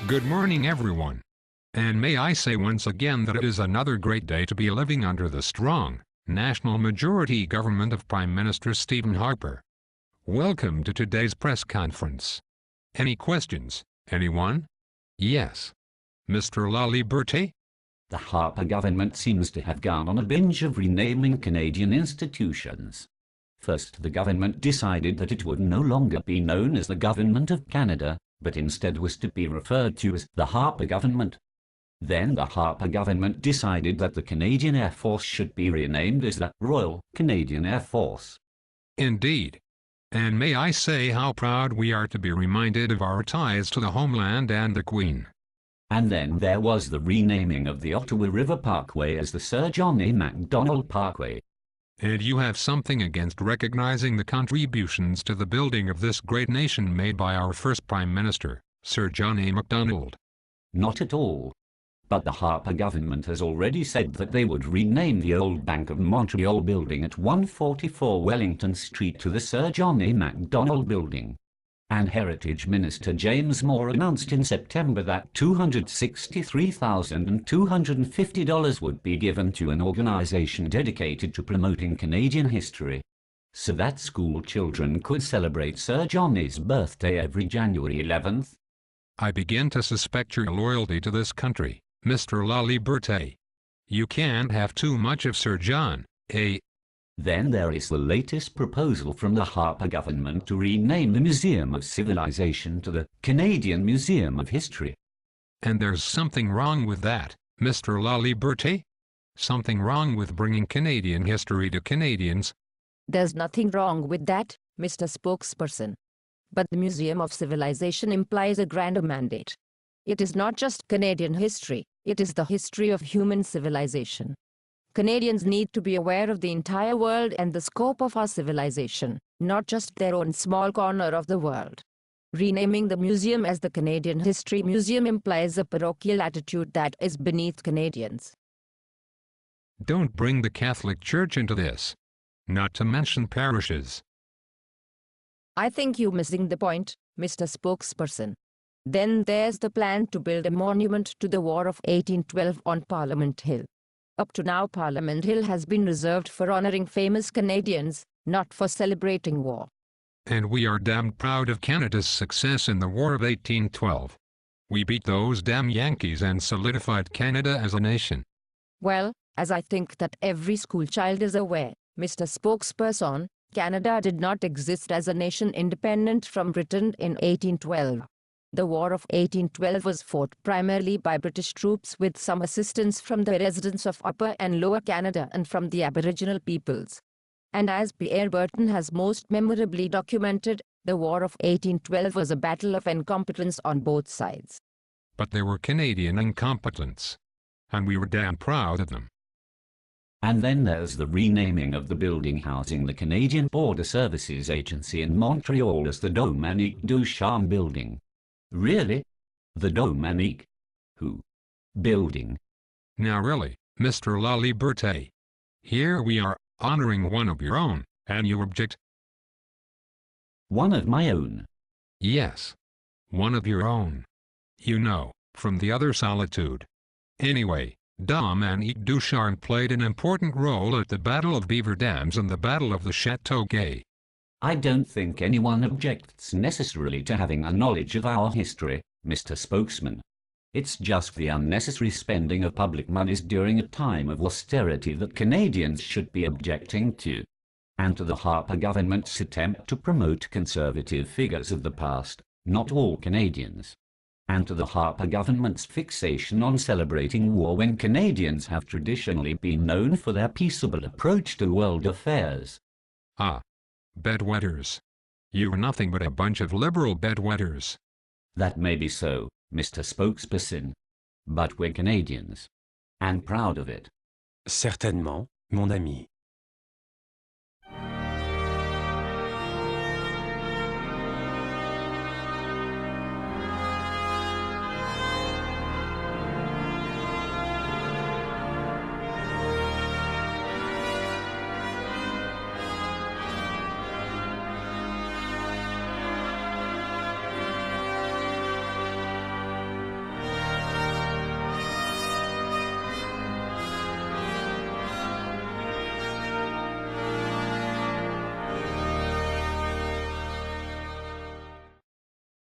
Good morning, everyone. And may I say once again that it is another great day to be living under the strong, national majority government of Prime Minister Stephen Harper. Welcome to today's press conference. Any questions, anyone? Yes. Mr. La Liberté? The Harper government seems to have gone on a binge of renaming Canadian institutions. First, the government decided that it would no longer be known as the Government of Canada, but instead was to be referred to as the Harper government. Then the Harper government decided that the Canadian Air Force should be renamed as the Royal Canadian Air Force. Indeed. And may I say how proud we are to be reminded of our ties to the homeland and the Queen. And then there was the renaming of the Ottawa River Parkway as the Sir John A. Macdonald Parkway. And you have something against recognizing the contributions to the building of this great nation made by our first Prime Minister, Sir John A. Macdonald. Not at all. But the Harper government has already said that they would rename the old Bank of Montreal building at 144 Wellington Street to the Sir John A. Macdonald Building. And Heritage Minister James Moore announced in September that $263,250 would be given to an organization dedicated to promoting Canadian history, so that school children could celebrate Sir John A.'s birthday every January 11th. I begin to suspect your loyalty to this country, Mr. La Liberté. You can't have too much of Sir John A. Then there is the latest proposal from the Harper government to rename the Museum of Civilization to the Canadian Museum of History. And there's something wrong with that, Mr. La Liberté? Something wrong with bringing Canadian history to Canadians? There's nothing wrong with that, Mr. Spokesperson. But the Museum of Civilization implies a grander mandate. It is not just Canadian history, it is the history of human civilization. Canadians need to be aware of the entire world and the scope of our civilization, not just their own small corner of the world. Renaming the museum as the Canadian History Museum implies a parochial attitude that is beneath Canadians. Don't bring the Catholic Church into this. Not to mention parishes. I think you're missing the point, Mr. Spokesperson. Then there's the plan to build a monument to the War of 1812 on Parliament Hill. Up to now, Parliament Hill has been reserved for honoring famous Canadians, not for celebrating war. And we are damned proud of Canada's success in the War of 1812. We beat those damn Yankees and solidified Canada as a nation. Well, as I think that every school child is aware, Mr. Spokesperson, Canada did not exist as a nation independent from Britain in 1812. The War of 1812 was fought primarily by British troops with some assistance from the residents of Upper and Lower Canada and from the Aboriginal peoples. And as Pierre Berton has most memorably documented, the War of 1812 was a battle of incompetence on both sides. But they were Canadian incompetents. And we were damn proud of them. And then there's the renaming of the building housing the Canadian Border Services Agency in Montreal as the Dominique Ducharme Building. Really? The Dominique? Who? Building? Now really, Mr. La Liberté. Here we are, honoring one of your own, and you object? One of my own? Yes. One of your own. You know, from the other solitude. Anyway, Dominique Ducharme played an important role at the Battle of Beaver Dams and the Battle of the Chateau Gay. I don't think anyone objects necessarily to having a knowledge of our history, Mr. Spokesman. It's just the unnecessary spending of public monies during a time of austerity that Canadians should be objecting to. And to the Harper government's attempt to promote conservative figures of the past, not all Canadians. And to the Harper government's fixation on celebrating war when Canadians have traditionally been known for their peaceable approach to world affairs. Ah. Bedwetters. You are nothing but a bunch of liberal bedwetters. That may be so, Mr. Spokesperson. But we're Canadians. And proud of it. Certainement, mon ami.